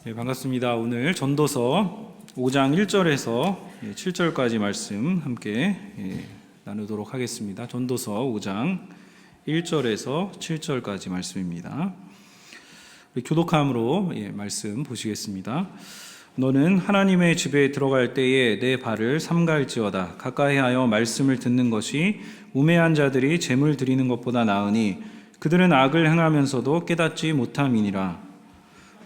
네, 반갑습니다. 오늘 전도서 5장 1절에서 7절까지 말씀 함께 나누도록 하겠습니다. 전도서 5장 1절에서 7절까지 말씀입니다. 우리 교독함으로 말씀 보시겠습니다. 너는 하나님의 집에 들어갈 때에 내 발을 삼갈지어다. 가까이하여 말씀을 듣는 것이 우매한 자들이 재물 드리는 것보다 나으니 그들은 악을 행하면서도 깨닫지 못함이니라.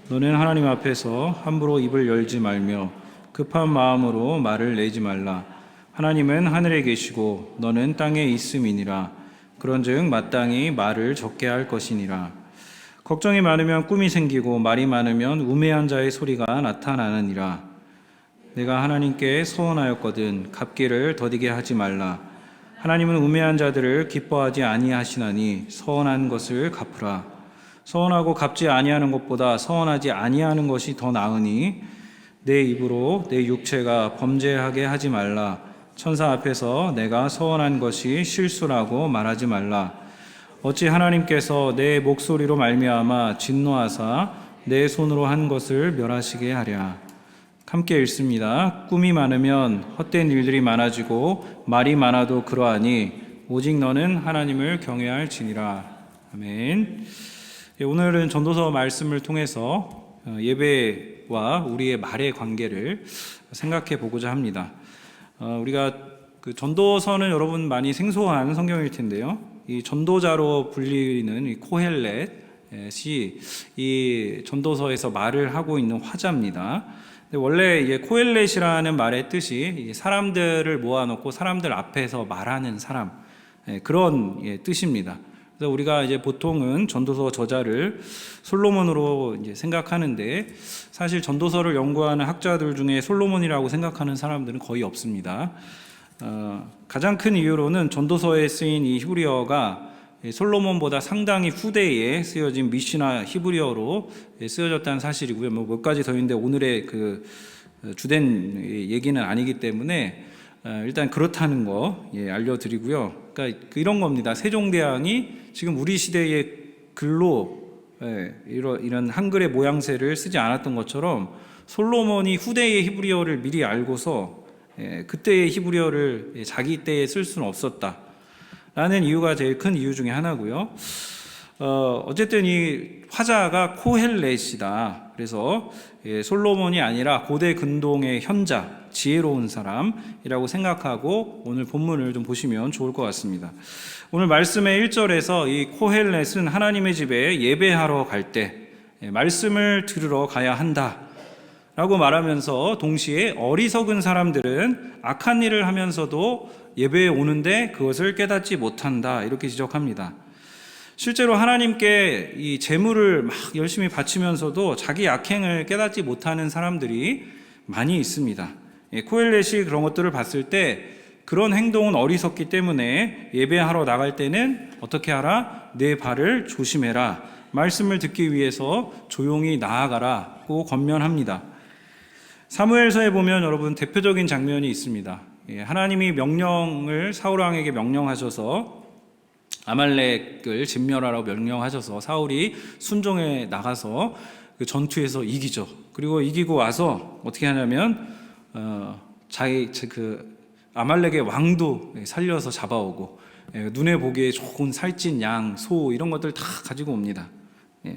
너는 하나님 앞에서 함부로 입을 열지 말며 급한 마음으로 말을 내지 말라. 하나님은 하늘에 계시고 너는 땅에 있음이니라. 그런즉 마땅히 말을 적게 할 것이니라. 걱정이 많으면 꿈이 생기고 말이 많으면 우매한 자의 소리가 나타나느니라. 내가 하나님께 서원하였거든 갚기를 더디게 하지 말라. 하나님은 우매한 자들을 기뻐하지 아니하시나니 서원한 것을 갚으라. 서원하고 갚지 아니하는 것보다 서원하지 아니하는 것이 더 나으니 내 입으로 내 육체가 범죄하게 하지 말라. 천사 앞에서 내가 서원한 것이 실수라고 말하지 말라. 어찌 하나님께서 내 목소리로 말미암아 진노하사 내 손으로 한 것을 멸하시게 하랴. 함께 읽습니다. 꿈이 많으면 헛된 일들이 많아지고 말이 많아도 그러하니 오직 너는 하나님을 경외할지니라. 아멘. 오늘은 전도서 말씀을 통해서 예배와 우리의 말의 관계를 생각해 보고자 합니다. 우리가 그 전도서는 여러분 많이 생소한 성경일 텐데요. 이 전도자로 불리는 이 코헬렛이 이 전도서에서 말을 하고 있는 화자입니다. 원래 이게 코헬렛이라는 말의 뜻이 사람들을 모아놓고 사람들 앞에서 말하는 사람, 그런 뜻입니다. 그래서 우리가 이제 보통은 전도서 저자를 솔로몬으로 이제 생각하는데 사실 전도서를 연구하는 학자들 중에 솔로몬이라고 생각하는 사람들은 거의 없습니다. 가장 큰 이유로는 전도서에 쓰인 이 히브리어가 솔로몬보다 상당히 후대에 쓰여진 미시나 히브리어로 쓰여졌다는 사실이고요. 몇 가지 더 있는데 오늘의 그 주된 얘기는 아니기 때문에 일단 그렇다는 거 알려드리고요. 그러니까 이런 겁니다. 세종대왕이 지금 우리 시대의 글로 이런 한글의 모양새를 쓰지 않았던 것처럼 솔로몬이 후대의 히브리어를 미리 알고서 그때의 히브리어를 자기 때에 쓸 수는 없었다라는 이유가 제일 큰 이유 중에 하나고요. 어쨌든 이 화자가 코헬렛이다. 그래서 솔로몬이 아니라 고대 근동의 현자, 지혜로운 사람이라고 생각하고 오늘 본문을 좀 보시면 좋을 것 같습니다. 오늘 말씀의 1절에서 이 코헬렛은 하나님의 집에 예배하러 갈 때 말씀을 들으러 가야 한다 라고 말하면서 동시에 어리석은 사람들은 악한 일을 하면서도 예배에 오는데 그것을 깨닫지 못한다 이렇게 지적합니다. 실제로 하나님께 이 재물을 막 열심히 바치면서도 자기 악행을 깨닫지 못하는 사람들이 많이 있습니다. 코헬렛이 그런 것들을 봤을 때 그런 행동은 어리석기 때문에 예배하러 나갈 때는 어떻게 하라? 내 발을 조심해라. 말씀을 듣기 위해서 조용히 나아가라고 권면합니다. 사무엘서에 보면 여러분 대표적인 장면이 있습니다. 하나님이 명령을 사울왕에게 명령하셔서 아말렉을 진멸하라고 명령하셔서 사울이 순종에 나가서 그 전투에서 이기죠. 그리고 이기고 와서 어떻게 하냐면 자기 그 아말렉의 왕도 살려서 잡아오고 눈에 보기에 좋은 살찐 양, 소 이런 것들 다 가지고 옵니다.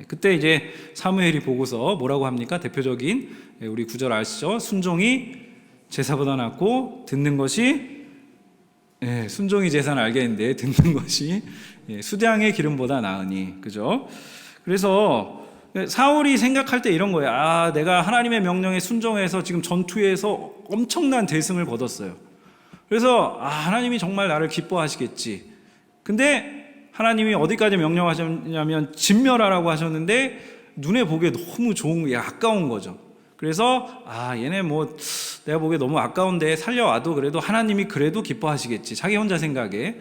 그때 이제 사무엘이 보고서 뭐라고 합니까? 대표적인 우리 구절 아시죠? 순종이 제사보다 낫고 듣는 것이 순종이 제사는 알겠는데 듣는 것이 수량의 기름보다 나으니, 그죠? 그래서 사울이 생각할 때 이런 거예요. 아, 내가 하나님의 명령에 순종해서 지금 전투에서 엄청난 대승을 거뒀어요. 그래서 하나님이 정말 나를 기뻐하시겠지. 근데 하나님이 어디까지 명령하셨냐면 진멸하라고 하셨는데 눈에 보기에 너무 좋은, 아까운 거죠. 그래서 얘네 뭐 내가 보기에 너무 아까운데 살려와도 그래도 하나님이 그래도 기뻐하시겠지. 자기 혼자 생각에.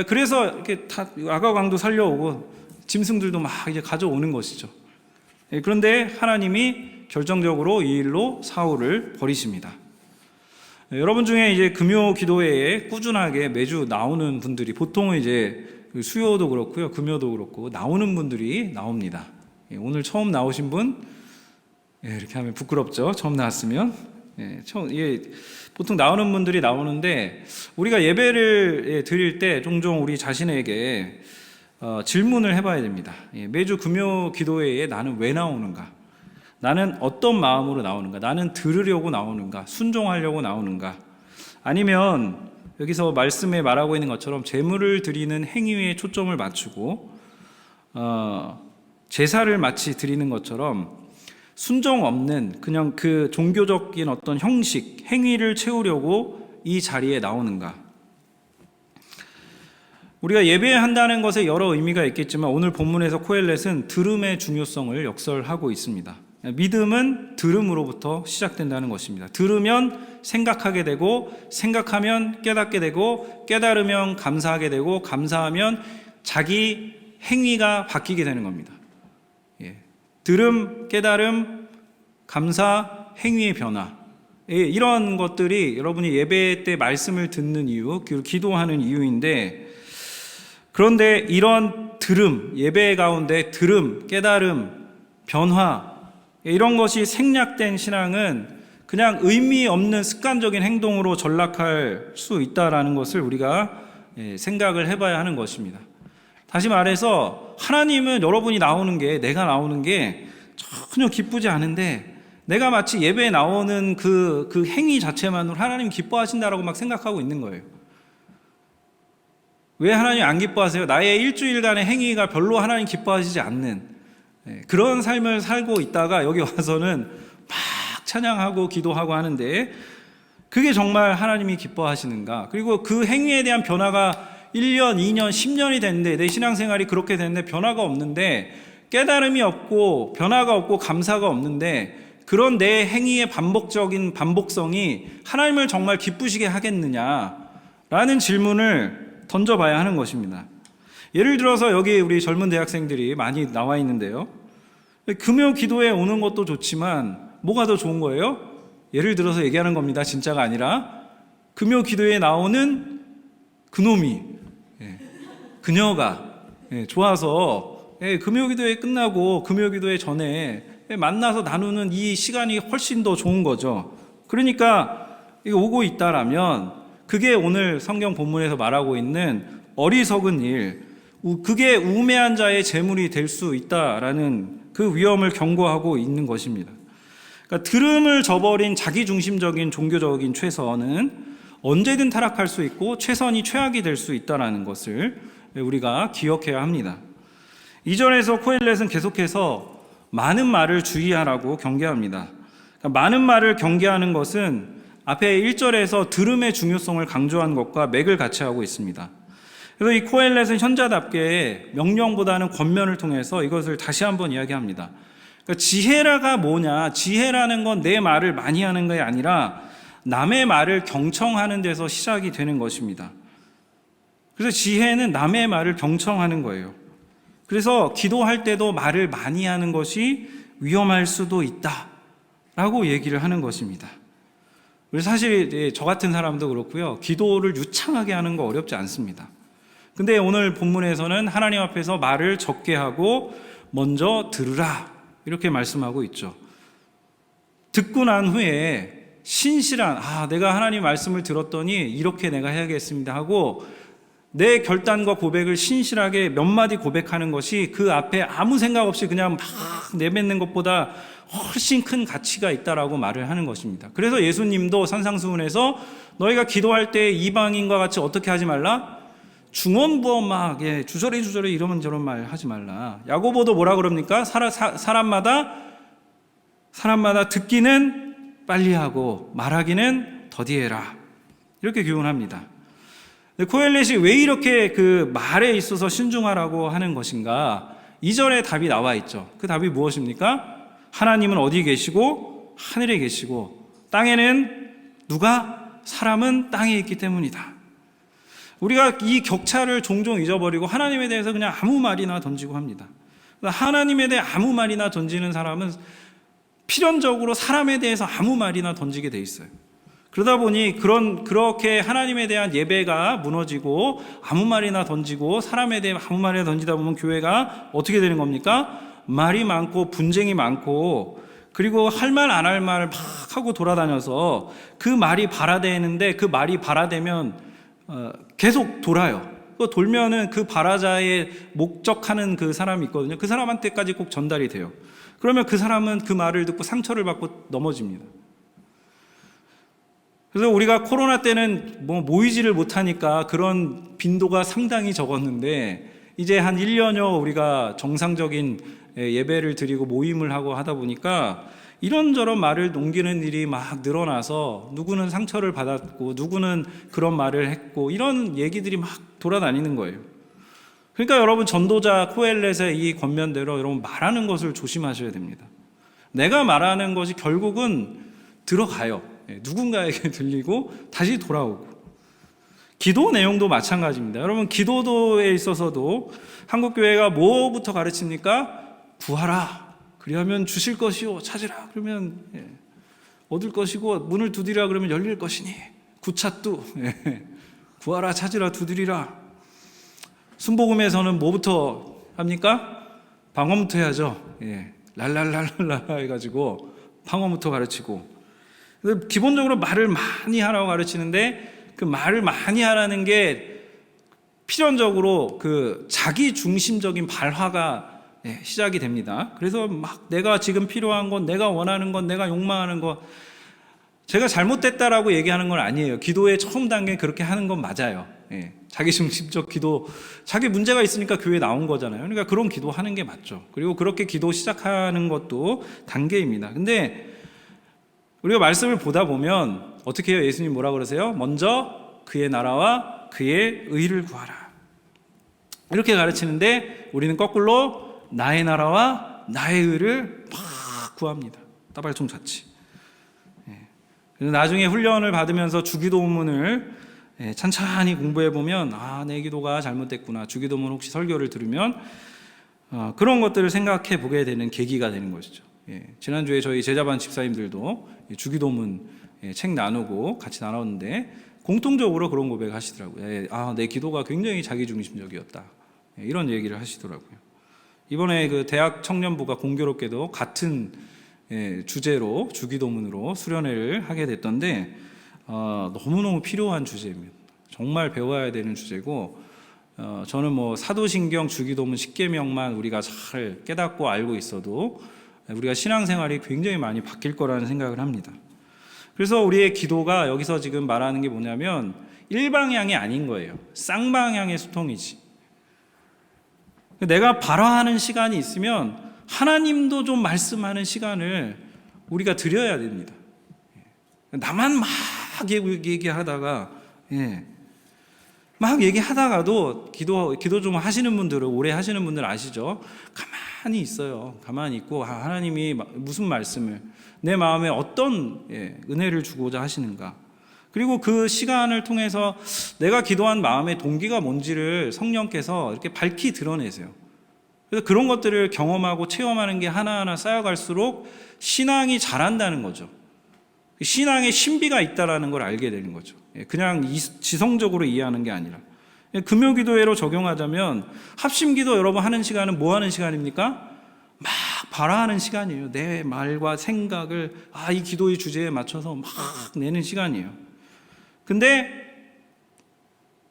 그래서 이렇게 다 아가광도 살려오고 짐승들도 막 이제 가져오는 것이죠. 그런데 하나님이 결정적으로 이 일로 사울을 버리십니다. 여러분 중에 이제 금요 기도회에 꾸준하게 매주 나오는 분들이 보통은 이제 수요도 그렇고요, 금요도 그렇고 나오는 분들이 나옵니다. 오늘 처음 나오신 분 이렇게 하면 부끄럽죠. 처음 나왔으면. 보통 나오는 분들이 나오는데 우리가 예배를 드릴 때 종종 우리 자신에게 질문을 해봐야 됩니다. 매주 금요 기도회에 나는 왜 나오는가? 나는 어떤 마음으로 나오는가? 나는 들으려고 나오는가? 순종하려고 나오는가? 아니면 여기서 말씀에 말하고 있는 것처럼 제물을 드리는 행위에 초점을 맞추고 제사를 마치 드리는 것처럼 순종 없는 그냥 그 종교적인 어떤 형식, 행위를 채우려고 이 자리에 나오는가? 우리가 예배한다는 것에 여러 의미가 있겠지만 오늘 본문에서 코엘렛은 들음의 중요성을 역설하고 있습니다. 믿음은 들음으로부터 시작된다는 것입니다. 들으면 생각하게 되고, 생각하면 깨닫게 되고, 깨달으면 감사하게 되고, 감사하면 자기 행위가 바뀌게 되는 겁니다. 들음, 깨달음, 감사, 행위의 변화. 이런 것들이 여러분이 예배 때 말씀을 듣는 이유, 기도하는 이유인데, 그런데 이런 들음, 예배 가운데 들음, 깨달음, 변화, 이런 것이 생략된 신앙은 그냥 의미 없는 습관적인 행동으로 전락할 수 있다는 것을 우리가 생각을 해봐야 하는 것입니다. 다시 말해서 하나님은 여러분이 나오는 게, 내가 나오는 게 전혀 기쁘지 않은데 내가 마치 예배에 나오는 그 행위 자체만으로 하나님 기뻐하신다라고 막 생각하고 있는 거예요. 왜 하나님 안 기뻐하세요? 나의 일주일간의 행위가 별로 하나님 기뻐하시지 않는 그런 삶을 살고 있다가 여기 와서는 막 찬양하고 기도하고 하는데 그게 정말 하나님이 기뻐하시는가? 그리고 그 행위에 대한 변화가 1년, 2년, 10년이 됐는데 내 신앙생활이 그렇게 됐는데 변화가 없는데 깨달음이 없고 변화가 없고 감사가 없는데 그런 내 행위의 반복적인 반복성이 하나님을 정말 기쁘시게 하겠느냐라는 질문을 던져봐야 하는 것입니다. 예를 들어서 여기 우리 젊은 대학생들이 많이 나와 있는데요. 금요 기도에 오는 것도 좋지만 뭐가 더 좋은 거예요? 예를 들어서 얘기하는 겁니다. 진짜가 아니라 금요 기도에 나오는 그놈이 그녀가 좋아서 금요 기도회 끝나고 금요 기도회 전에 만나서 나누는 이 시간이 훨씬 더 좋은 거죠. 그러니까 이거 오고 있다라면 그게 오늘 성경 본문에서 말하고 있는 어리석은 일, 그게 우매한 자의 재물이 될 수 있다라는 그 위험을 경고하고 있는 것입니다. 그러니까 들음을 저버린 자기중심적인 종교적인 최선은 언제든 타락할 수 있고 최선이 최악이 될 수 있다는 것을 우리가 기억해야 합니다. 이전에서 코엘렛은 계속해서 많은 말을 주의하라고 경계합니다. 그러니까 많은 말을 경계하는 것은 앞에 1절에서 들음의 중요성을 강조한 것과 맥을 같이 하고 있습니다. 그래서 이 코엘렛은 현자답게 명령보다는 권면을 통해서 이것을 다시 한번 이야기합니다. 그러니까 지혜라가 뭐냐? 지혜라는 건 내 말을 많이 하는 게 아니라 남의 말을 경청하는 데서 시작이 되는 것입니다. 그래서 지혜는 남의 말을 경청하는 거예요. 그래서 기도할 때도 말을 많이 하는 것이 위험할 수도 있다라고 얘기를 하는 것입니다. 사실 저 같은 사람도 그렇고요. 기도를 유창하게 하는 거 어렵지 않습니다. 근데 오늘 본문에서는 하나님 앞에서 말을 적게 하고 먼저 들으라 이렇게 말씀하고 있죠. 듣고 난 후에 신실한 내가 하나님 말씀을 들었더니 이렇게 내가 해야겠습니다 하고 내 결단과 고백을 신실하게 몇 마디 고백하는 것이 그 앞에 아무 생각 없이 그냥 막 내뱉는 것보다 훨씬 큰 가치가 있다라고 말을 하는 것입니다. 그래서 예수님도 산상수훈에서 너희가 기도할 때 이방인과 같이 어떻게 하지 말라? 중언부언 막 주저리 이러면 저런 말 하지 말라. 야고보도 뭐라 그럽니까? 사람마다 듣기는 빨리 하고 말하기는 더디해라. 이렇게 교훈합니다. 코엘렛이 왜 이렇게 그 말에 있어서 신중하라고 하는 것인가? 2절에 답이 나와 있죠. 그 답이 무엇입니까? 하나님은 어디 계시고 하늘에 계시고 땅에는 누가? 사람은 땅에 있기 때문이다. 우리가 이 격차를 종종 잊어버리고 하나님에 대해서 그냥 아무 말이나 던지고 합니다. 하나님에 대해 아무 말이나 던지는 사람은 필연적으로 사람에 대해서 아무 말이나 던지게 돼 있어요. 그러다 보니 그렇게 하나님에 대한 예배가 무너지고 아무 말이나 던지고 사람에 대해 아무 말이나 던지다 보면 교회가 어떻게 되는 겁니까? 말이 많고 분쟁이 많고 그리고 할 말 안 할 말 막 하고 돌아다녀서 그 말이 발화되는데 그 말이 발화되면 계속 돌아요. 그 돌면은 그 발화자의 목적하는 그 사람이 있거든요. 그 사람한테까지 꼭 전달이 돼요. 그러면 그 사람은 그 말을 듣고 상처를 받고 넘어집니다. 그래서 우리가 코로나 때는 모이지를 못하니까 그런 빈도가 상당히 적었는데 이제 한 1년여 우리가 정상적인 예배를 드리고 모임을 하고 하다 보니까 이런저런 말을 넘기는 일이 막 늘어나서 누구는 상처를 받았고 누구는 그런 말을 했고 이런 얘기들이 막 돌아다니는 거예요. 그러니까 여러분 전도자 코엘렛의 이 권면대로 여러분 말하는 것을 조심하셔야 됩니다. 내가 말하는 것이 결국은 들어가요. 누군가에게 들리고 다시 돌아오고. 기도 내용도 마찬가지입니다. 여러분 기도도에 있어서도 한국교회가 뭐부터 가르칩니까? 구하라. 그리하면 주실 것이요. 찾으라. 그러면 얻을 것이고 문을 두드리라 그러면 열릴 것이니 구차뚜. 구하라 찾으라 두드리라. 순복음에서는 뭐부터 합니까? 방언부터 해야죠. 랄랄랄랄라 해가지고 방언부터 가르치고 기본적으로 말을 많이 하라고 가르치는데 그 말을 많이 하라는 게 필연적으로 그 자기 중심적인 발화가 시작이 됩니다. 그래서 막 내가 지금 필요한 건, 내가 원하는 건, 내가 욕망하는 것, 제가 잘못됐다라고 얘기하는 건 아니에요. 기도의 처음 단계는 그렇게 하는 건 맞아요. 자기 중심적 기도, 자기 문제가 있으니까 교회에 나온 거잖아요. 그러니까 그런 기도하는 게 맞죠. 그리고 그렇게 기도 시작하는 것도 단계입니다. 근데 우리가 말씀을 보다 보면 어떻게 해요? 예수님 뭐라 그러세요? 먼저 그의 나라와 그의 의를 구하라. 이렇게 가르치는데 우리는 거꾸로 나의 나라와 나의 의를 막 구합니다. 따발총자치. 그래서 나중에 훈련을 받으면서 주기도문을 찬찬히 공부해 보면 내 기도가 잘못됐구나. 주기도문 혹시 설교를 들으면 그런 것들을 생각해 보게 되는 계기가 되는 것이죠. 지난주에 저희 제자반 집사님들도 주기도문 책 나누고 같이 나눴는데 공통적으로 그런 고백을 하시더라고요. 내 기도가 굉장히 자기중심적이었다. 이런 얘기를 하시더라고요. 이번에 그 대학 청년부가 공교롭게도 같은 주제로 주기도문으로 수련회를 하게 됐던데 너무너무 필요한 주제입니다. 정말 배워야 되는 주제고 저는 사도신경 주기도문 10계명만 우리가 잘 깨닫고 알고 있어도 우리가 신앙생활이 굉장히 많이 바뀔 거라는 생각을 합니다. 그래서 우리의 기도가 여기서 지금 말하는 게 뭐냐면 일방향이 아닌 거예요. 쌍방향의 소통이지. 내가 발화하는 시간이 있으면 하나님도 좀 말씀하는 시간을 우리가 드려야 됩니다. 나만 막 얘기하다가 막 얘기하다가도 기도 좀 하시는 분들은 오래 하시는 분들 아시죠? 가만히 있어요. 가만히 있고 하나님이 무슨 말씀을 내 마음에 어떤 은혜를 주고자 하시는가. 그리고 그 시간을 통해서 내가 기도한 마음의 동기가 뭔지를 성령께서 이렇게 밝히 드러내세요. 그래서 그런 것들을 경험하고 체험하는 게 하나하나 쌓여갈수록 신앙이 자란다는 거죠. 신앙에 신비가 있다는 걸 알게 되는 거죠. 그냥 지성적으로 이해하는 게 아니라. 금요기도회로 적용하자면 합심기도 여러분 하는 시간은 뭐 하는 시간입니까? 막 발화하는 시간이에요. 내 말과 생각을 이 기도의 주제에 맞춰서 막 내는 시간이에요. 근데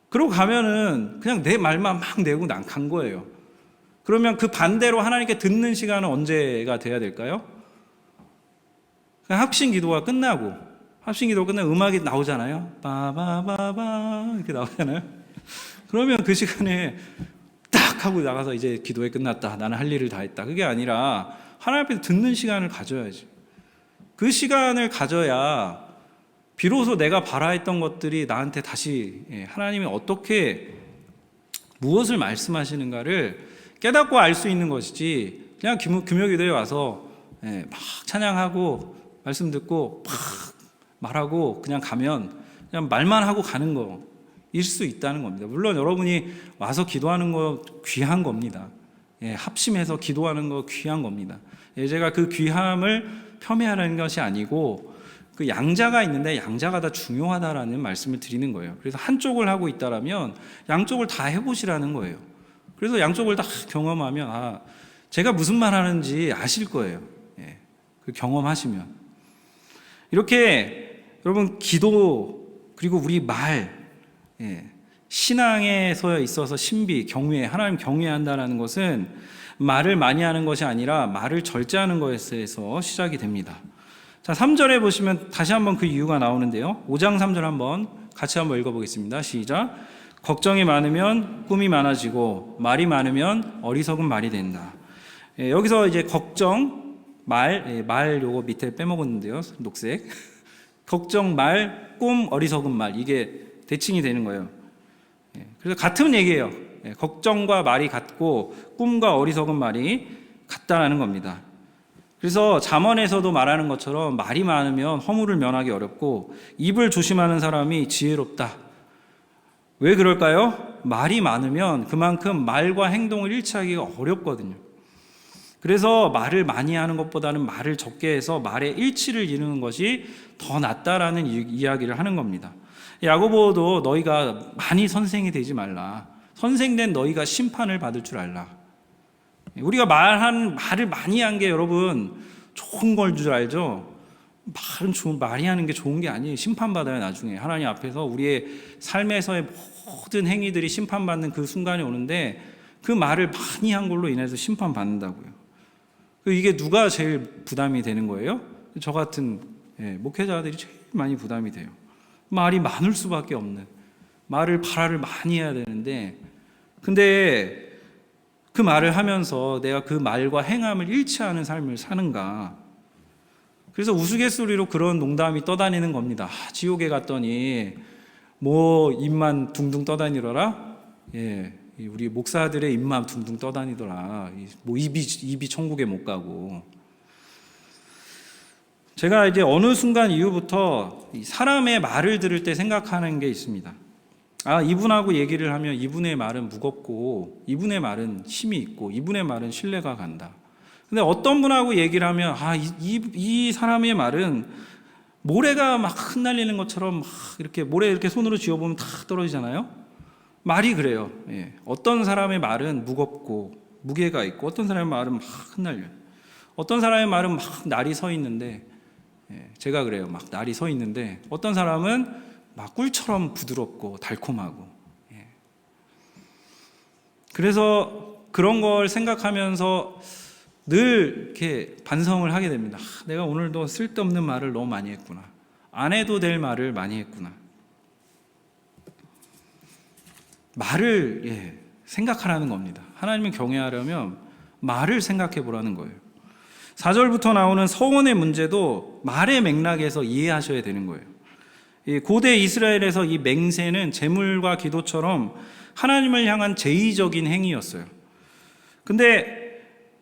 그러고 가면은 그냥 내 말만 막 내고 간 거예요. 그러면 그 반대로 하나님께 듣는 시간은 언제가 돼야 될까요? 합심기도가 끝나고 음악이 나오잖아요. 바바바바 이렇게 나오잖아요. 그러면 그 시간에 딱 하고 나가서 이제 기도회 끝났다. 나는 할 일을 다 했다. 그게 아니라 하나님 앞에서 듣는 시간을 가져야지. 그 시간을 가져야 비로소 내가 발화했던 것들이 나한테 다시 하나님이 어떻게 무엇을 말씀하시는가를 깨닫고 알 수 있는 것이지 그냥 금요기도에 와서 막 찬양하고 말씀 듣고 막 말하고 그냥 가면 그냥 말만 하고 가는 거일 수 있다는 겁니다. 물론 여러분이 와서 기도하는 거 귀한 겁니다. 합심해서 기도하는 거 귀한 겁니다. 제가 그 귀함을 폄훼하는 것이 아니고 그 양자가 있는데 양자가 다 중요하다라는 말씀을 드리는 거예요. 그래서 한쪽을 하고 있다라면 양쪽을 다 해보시라는 거예요. 그래서 양쪽을 다 경험하면 제가 무슨 말 하는지 아실 거예요. 경험하시면. 이렇게 여러분 기도 그리고 우리 말, 신앙에서 있어서 신비, 경외, 하나님 경외한다는 것은 말을 많이 하는 것이 아니라 말을 절제하는 것에서 시작이 됩니다. 자, 3절에 보시면 다시 한번 그 이유가 나오는데요. 5장 3절 한번 같이 한번 읽어보겠습니다. 시작. 걱정이 많으면 꿈이 많아지고 말이 많으면 어리석은 말이 된다. 여기서 이제 걱정, 말 요거 밑에 빼먹었는데요. 녹색. 걱정, 말, 꿈, 어리석은 말, 이게 대칭이 되는 거예요. 그래서 같은 얘기예요. 걱정과 말이 같고 꿈과 어리석은 말이 같다라는 겁니다. 그래서 잠언에서도 말하는 것처럼 말이 많으면 허물을 면하기 어렵고 입을 조심하는 사람이 지혜롭다. 왜 그럴까요? 말이 많으면 그만큼 말과 행동을 일치하기가 어렵거든요. 그래서 말을 많이 하는 것보다는 말을 적게 해서 말의 일치를 이루는 것이 더 낫다라는 이야기를 하는 겁니다. 야고보도 너희가 많이 선생이 되지 말라. 선생된 너희가 심판을 받을 줄 알라. 우리가 말을 많이 한 게 여러분 좋은 걸 줄 알죠? 말이 하는 게 좋은 게 아니에요. 심판받아요. 나중에 하나님 앞에서 우리의 삶에서의 모든 행위들이 심판받는 그 순간이 오는데 그 말을 많이 한 걸로 인해서 심판받는다고요. 이게 누가 제일 부담이 되는 거예요? 저 같은 목회자들이 제일 많이 부담이 돼요. 말이 많을 수밖에 없는, 말을 많이 해야 되는데, 근데 그 말을 하면서 내가 그 말과 행함을 일치하는 삶을 사는가. 그래서 우스갯소리로 그런 농담이 떠다니는 겁니다. 지옥에 갔더니 뭐 입만 둥둥 떠다니더라. 우리 목사들의 입만 둥둥 떠다니더라. 뭐 입이 천국에 못 가고. 제가 이제 어느 순간 이후부터 사람의 말을 들을 때 생각하는 게 있습니다. 이분하고 얘기를 하면 이분의 말은 무겁고 이분의 말은 힘이 있고 이분의 말은 신뢰가 간다. 근데 어떤 분하고 얘기를 하면 이 사람의 말은 모래가 막 흩날리는 것처럼 막 이렇게 모래 이렇게 손으로 쥐어보면 다 떨어지잖아요. 말이 그래요. 어떤 사람의 말은 무겁고 무게가 있고 어떤 사람의 말은 막 흩날려요. 어떤 사람의 말은 막 날이 서 있는데 제가 그래요. 막 날이 서 있는데 어떤 사람은 막 꿀처럼 부드럽고 달콤하고. 그래서 그런 걸 생각하면서 늘 이렇게 반성을 하게 됩니다. 내가 오늘도 쓸데없는 말을 너무 많이 했구나. 안 해도 될 말을 많이 했구나. 말을 생각하라는 겁니다. 하나님을 경외하려면 말을 생각해 보라는 거예요. 4절부터 나오는 서원의 문제도 말의 맥락에서 이해하셔야 되는 거예요. 고대 이스라엘에서 이 맹세는 제물과 기도처럼 하나님을 향한 제의적인 행위였어요. 근데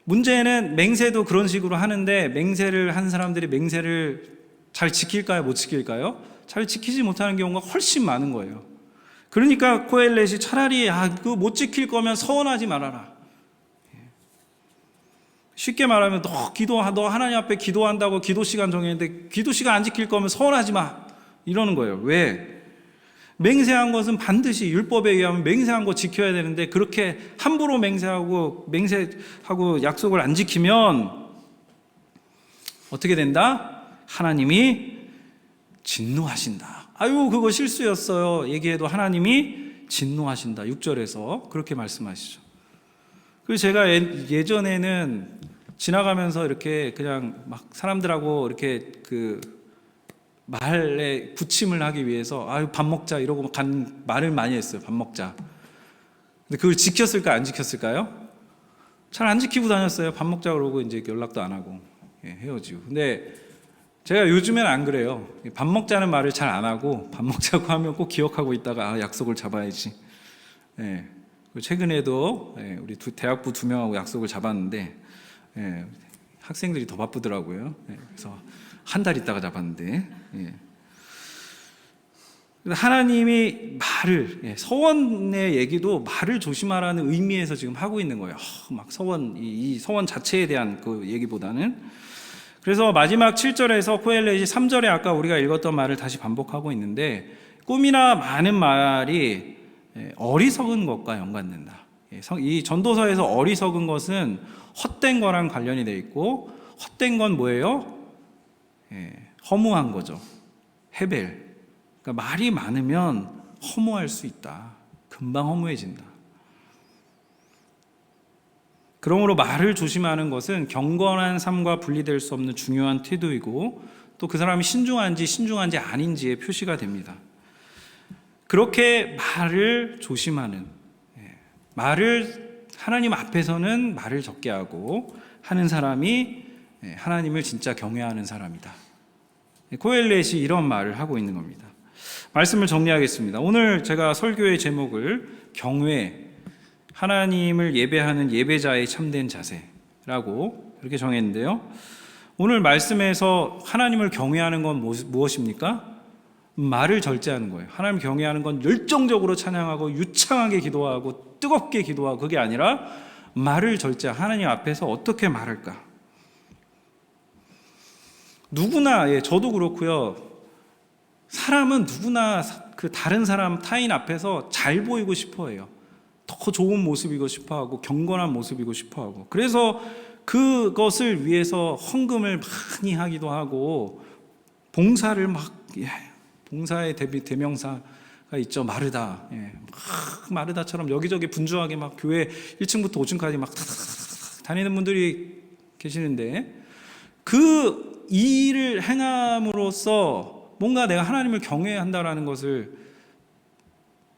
문제는 맹세도 그런 식으로 하는데 맹세를 한 사람들이 맹세를 잘 지킬까요? 못 지킬까요? 잘 지키지 못하는 경우가 훨씬 많은 거예요. 그러니까 코엘렛이 차라리 그거 못 지킬 거면 서원하지 말아라. 쉽게 말하면 너 하나님 앞에 기도한다고 기도 시간 정했는데 기도 시간 안 지킬 거면 서원하지 마. 이러는 거예요. 왜? 맹세한 것은 반드시 율법에 의하면 맹세한 거 지켜야 되는데 그렇게 함부로 맹세하고 약속을 안 지키면 어떻게 된다? 하나님이 진노하신다. 그거 실수였어요. 얘기해도 하나님이 진노하신다. 6절에서 그렇게 말씀하시죠. 그리고 제가 예전에는 지나가면서 이렇게 그냥 막 사람들하고 이렇게 말에 부침을 하기 위해서 밥 먹자 이러고 말을 많이 했어요. 밥 먹자. 근데 그걸 지켰을까 안 지켰을까요? 잘 안 지키고 다녔어요. 밥 먹자 그러고 이제 연락도 안 하고 헤어지고. 근데 제가 요즘엔 안 그래요. 밥 먹자는 말을 잘 안 하고 밥 먹자고 하면 꼭 기억하고 있다가 약속을 잡아야지. 최근에도 우리 대학부 2명하고 약속을 잡았는데 학생들이 더 바쁘더라고요. 그래서 한 달 있다가 잡았는데 하나님이 말을 서원의 얘기도 말을 조심하라는 의미에서 지금 하고 있는 거예요. 막 이 서원 자체에 대한 그 얘기보다는. 그래서 마지막 7절에서 코엘렛이 3절에 아까 우리가 읽었던 말을 다시 반복하고 있는데 꿈이나 많은 말이 어리석은 것과 연관된다. 이 전도서에서 어리석은 것은 헛된 거랑 관련이 돼 있고 헛된 건 뭐예요? 허무한 거죠. 헤벨. 그러니까 말이 많으면 허무할 수 있다. 금방 허무해진다. 그러므로 말을 조심하는 것은 경건한 삶과 분리될 수 없는 중요한 태도이고 또 그 사람이 신중한지 아닌지의 표시가 됩니다. 그렇게 말을 조심하는, 말을 하나님 앞에서는 말을 적게 하고 하는 사람이 하나님을 진짜 경외하는 사람이다. 코엘렛이 이런 말을 하고 있는 겁니다. 말씀을 정리하겠습니다. 오늘 제가 설교의 제목을 경외, 하나님을 예배하는 예배자의 참된 자세라고 이렇게 정했는데요. 오늘 말씀에서 하나님을 경외하는 건 무엇입니까? 말을 절제하는 거예요. 하나님을 경외하는 건 열정적으로 찬양하고 유창하게 기도하고 뜨겁게 기도하고 그게 아니라 말을 절제하고 하나님 앞에서 어떻게 말할까? 누구나, 저도 그렇고요. 사람은 누구나 그 다른 사람, 타인 앞에서 잘 보이고 싶어 해요. 더 좋은 모습이고 싶어 하고 경건한 모습이고 싶어 하고 그래서 그것을 위해서 헌금을 많이 하기도 하고 봉사를 봉사의 대명사가 있죠. 마르다. 마르다처럼 여기저기 분주하게 막 교회 1층부터 5층까지 막 다니는 분들이 계시는데 그 일을 행함으로써 뭔가 내가 하나님을 경외한다라는 것을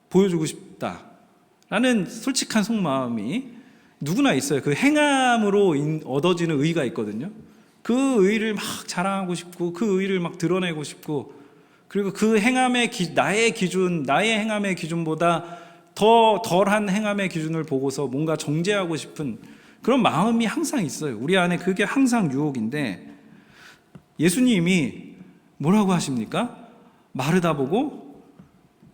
보여주고 싶다라는 솔직한 속마음이 누구나 있어요. 그 행함으로 얻어지는 의의가 있거든요. 그 의의를 막 자랑하고 싶고 그 의의를 막 드러내고 싶고 그리고 그 행함의 나의 행함의 기준보다 더 덜한 행함의 기준을 보고서 뭔가 정죄하고 싶은 그런 마음이 항상 있어요. 우리 안에 그게 항상 유혹인데 예수님이 뭐라고 하십니까? 마르다 보고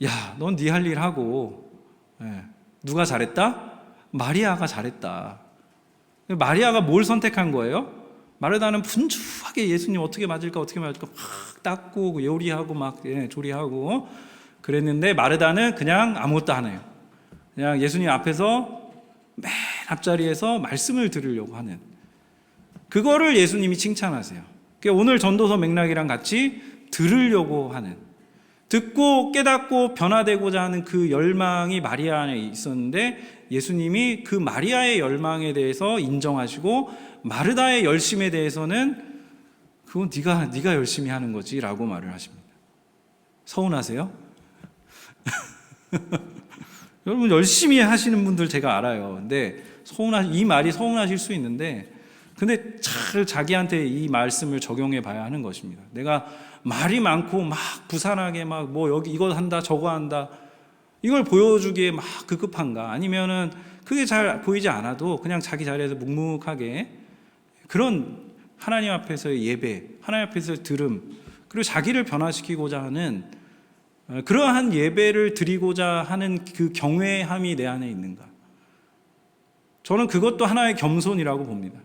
야, 넌 네 할 일 하고 누가 잘했다? 마리아가 잘했다. 마리아가 뭘 선택한 거예요? 마르다는 분주하게 예수님 어떻게 맞을까 막 닦고 요리하고 막 조리하고 그랬는데 마르다는 그냥 아무것도 안 해요. 그냥 예수님 앞에서 맨 앞자리에서 말씀을 들으려고 하는 그거를 예수님이 칭찬하세요. 그러니까 오늘 전도서 맥락이랑 같이 들으려고 하는 듣고 깨닫고 변화되고자 하는 그 열망이 마리아 안에 있었는데 예수님이 그 마리아의 열망에 대해서 인정하시고 마르다의 열심에 대해서는 그건 네가 열심히 하는 거지 라고 말을 하십니다. 서운하세요? 여러분 열심히 하시는 분들 제가 알아요. 근데 이 말이 서운하실 수 있는데 근데 잘 자기한테 이 말씀을 적용해 봐야 하는 것입니다. 내가 말이 많고 막 부산하게 막 뭐 여기 이거 한다 저거 한다 이걸 보여주기에 막 급급한가 아니면은 그게 잘 보이지 않아도 그냥 자기 자리에서 묵묵하게 그런 하나님 앞에서의 예배, 하나님 앞에서의 들음 그리고 자기를 변화시키고자 하는 그러한 예배를 드리고자 하는 그 경외함이 내 안에 있는가? 저는 그것도 하나의 겸손이라고 봅니다.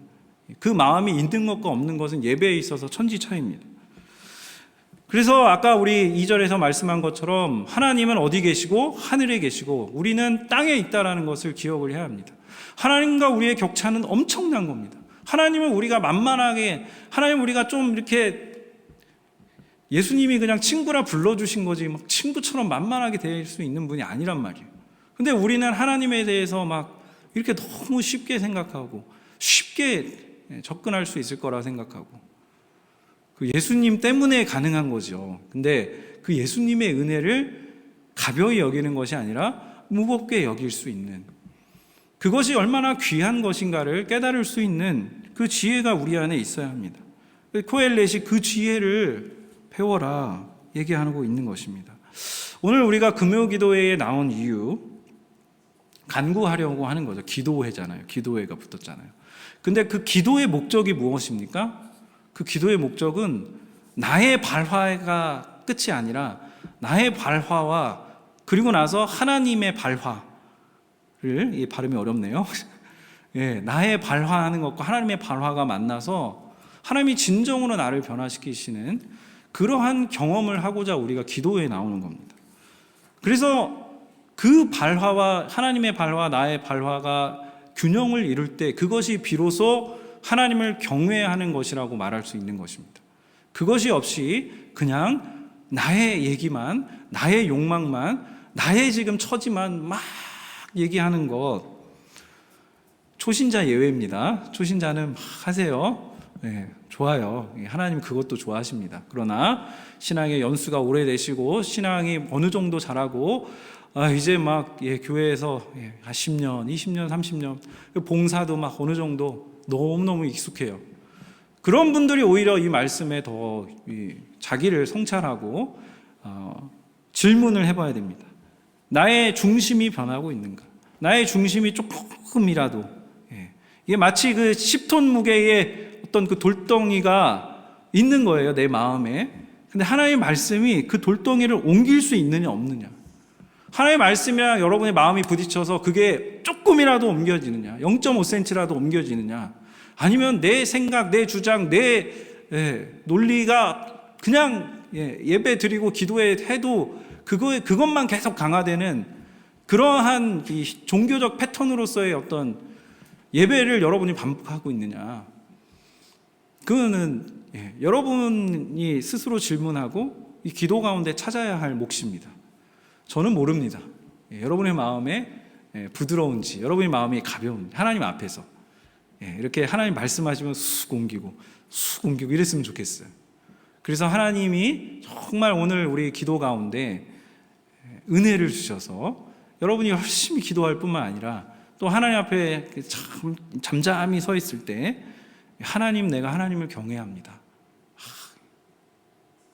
그 마음이 있는 것과 없는 것은 예배에 있어서 천지차이입니다. 그래서 아까 우리 2절에서 말씀한 것처럼 하나님은 어디 계시고 하늘에 계시고 우리는 땅에 있다라는 것을 기억을 해야 합니다. 하나님과 우리의 격차는 엄청난 겁니다. 하나님은 우리가 만만하게 하나님 우리가 좀 이렇게 예수님이 그냥 친구라 불러주신 거지 막 친구처럼 만만하게 될 수 있는 분이 아니란 말이에요. 근데 우리는 하나님에 대해서 막 이렇게 너무 쉽게 생각하고 쉽게 접근할 수 있을 거라 생각하고 그 예수님 때문에 가능한 거죠. 근데 그 예수님의 은혜를 가벼이 여기는 것이 아니라 무겁게 여길 수 있는 그것이 얼마나 귀한 것인가를 깨달을 수 있는 그 지혜가 우리 안에 있어야 합니다. 코엘렛이 그 지혜를 배워라 얘기하고 있는 것입니다. 오늘 우리가 금요기도회에 나온 이유 간구하려고 하는 거죠. 기도회잖아요. 기도회가 붙었잖아요. 근데 그 기도의 목적이 무엇입니까? 그 기도의 목적은 나의 발화가 끝이 아니라 나의 발화와 그리고 나서 하나님의 발화를 이 발음이 어렵네요. 나의 발화하는 것과 하나님의 발화가 만나서 하나님이 진정으로 나를 변화시키시는 그러한 경험을 하고자 우리가 기도에 나오는 겁니다. 그래서 그 발화와 하나님의 발화, 나의 발화가 균형을 이룰 때 그것이 비로소 하나님을 경외하는 것이라고 말할 수 있는 것입니다. 그것이 없이 그냥 나의 얘기만, 나의 욕망만, 나의 지금 처지만 막 얘기하는 것, 초신자 예외입니다. 초신자는 막 하세요. 네, 좋아요. 하나님 그것도 좋아하십니다. 그러나 신앙의 연수가 오래되시고 신앙이 어느 정도 자라고 이제 막 교회에서 10년, 20년, 30년 봉사도 막 어느 정도 너무너무 익숙해요. 그런 분들이 오히려 이 말씀에 더 자기를 성찰하고 질문을 해봐야 됩니다. 나의 중심이 변하고 있는가? 나의 중심이 조금이라도, 이게 마치 그 10톤 무게의 어떤 그 돌덩이가 있는 거예요, 내 마음에. 근데 하나님의 말씀이 그 돌덩이를 옮길 수 있느냐 없느냐. 하나님의 말씀이랑 여러분의 마음이 부딪혀서 그게 조금이라도 옮겨지느냐, 0.5cm라도 옮겨지느냐, 아니면 내 생각, 내 주장, 내 논리가 그냥 예배 드리고 기도해 해도 그것만 계속 강화되는 그러한 이 종교적 패턴으로서의 어떤 예배를 여러분이 반복하고 있느냐. 그거는 여러분이 스스로 질문하고 이 기도 가운데 찾아야 할 몫입니다. 저는 모릅니다. 여러분의 마음에 부드러운지, 여러분의 마음이 가벼운지, 하나님 앞에서 이렇게 하나님 말씀하시면 쑥 옮기고 이랬으면 좋겠어요. 그래서 하나님이 정말 오늘 우리 기도 가운데 은혜를 주셔서 여러분이 열심히 기도할 뿐만 아니라 또 하나님 앞에 참 잠잠히 서 있을 때 하나님, 내가 하나님을 경외합니다.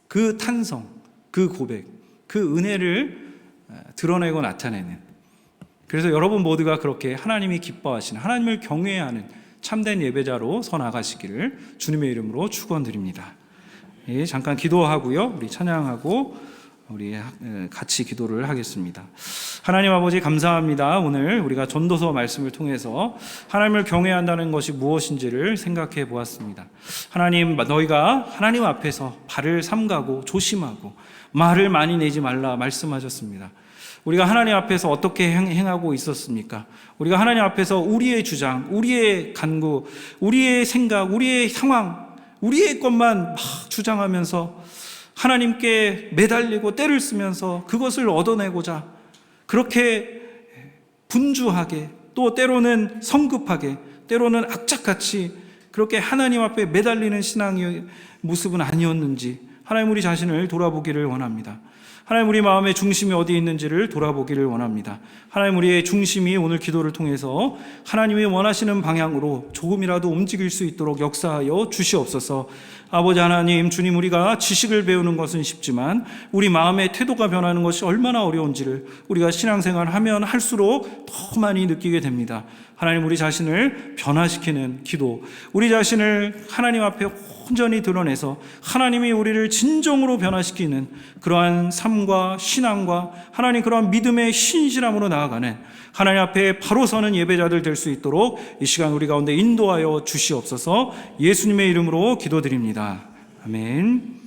그 탄성, 그 고백, 그 은혜를 드러내고 나타내는, 그래서 여러분 모두가 그렇게 하나님이 기뻐하시는, 하나님을 경외하는 참된 예배자로 서 나가시기를 주님의 이름으로 축원드립니다. 잠깐 기도하고요, 우리 찬양하고 우리 같이 기도를 하겠습니다. 하나님 아버지 감사합니다. 오늘 우리가 전도서 말씀을 통해서 하나님을 경외한다는 것이 무엇인지를 생각해 보았습니다. 하나님, 너희가 하나님 앞에서 발을 삼가고 조심하고 말을 많이 내지 말라 말씀하셨습니다. 우리가 하나님 앞에서 어떻게 행하고 있었습니까? 우리가 하나님 앞에서 우리의 주장, 우리의 간구, 우리의 생각, 우리의 상황, 우리의 것만 막 주장하면서 하나님께 매달리고 때를 쓰면서 그것을 얻어내고자 그렇게 분주하게, 또 때로는 성급하게, 때로는 악착같이 그렇게 하나님 앞에 매달리는 신앙의 모습은 아니었는지 하나님, 우리 자신을 돌아보기를 원합니다. 하나님, 우리 마음의 중심이 어디에 있는지를 돌아보기를 원합니다. 하나님, 우리의 중심이 오늘 기도를 통해서 하나님이 원하시는 방향으로 조금이라도 움직일 수 있도록 역사하여 주시옵소서. 아버지 하나님, 주님, 우리가 지식을 배우는 것은 쉽지만 우리 마음의 태도가 변하는 것이 얼마나 어려운지를 우리가 신앙생활을 하면 할수록 더 많이 느끼게 됩니다. 하나님, 우리 자신을 변화시키는 기도, 우리 자신을 하나님 앞에 온전히 드러내서 하나님이 우리를 진정으로 변화시키는 그러한 삶과 신앙과 하나님 그러한 믿음의 신실함으로 나아가는 하나님 앞에 바로 서는 예배자들 될 수 있도록 이 시간 우리 가운데 인도하여 주시옵소서. 예수님의 이름으로 기도드립니다. 아멘.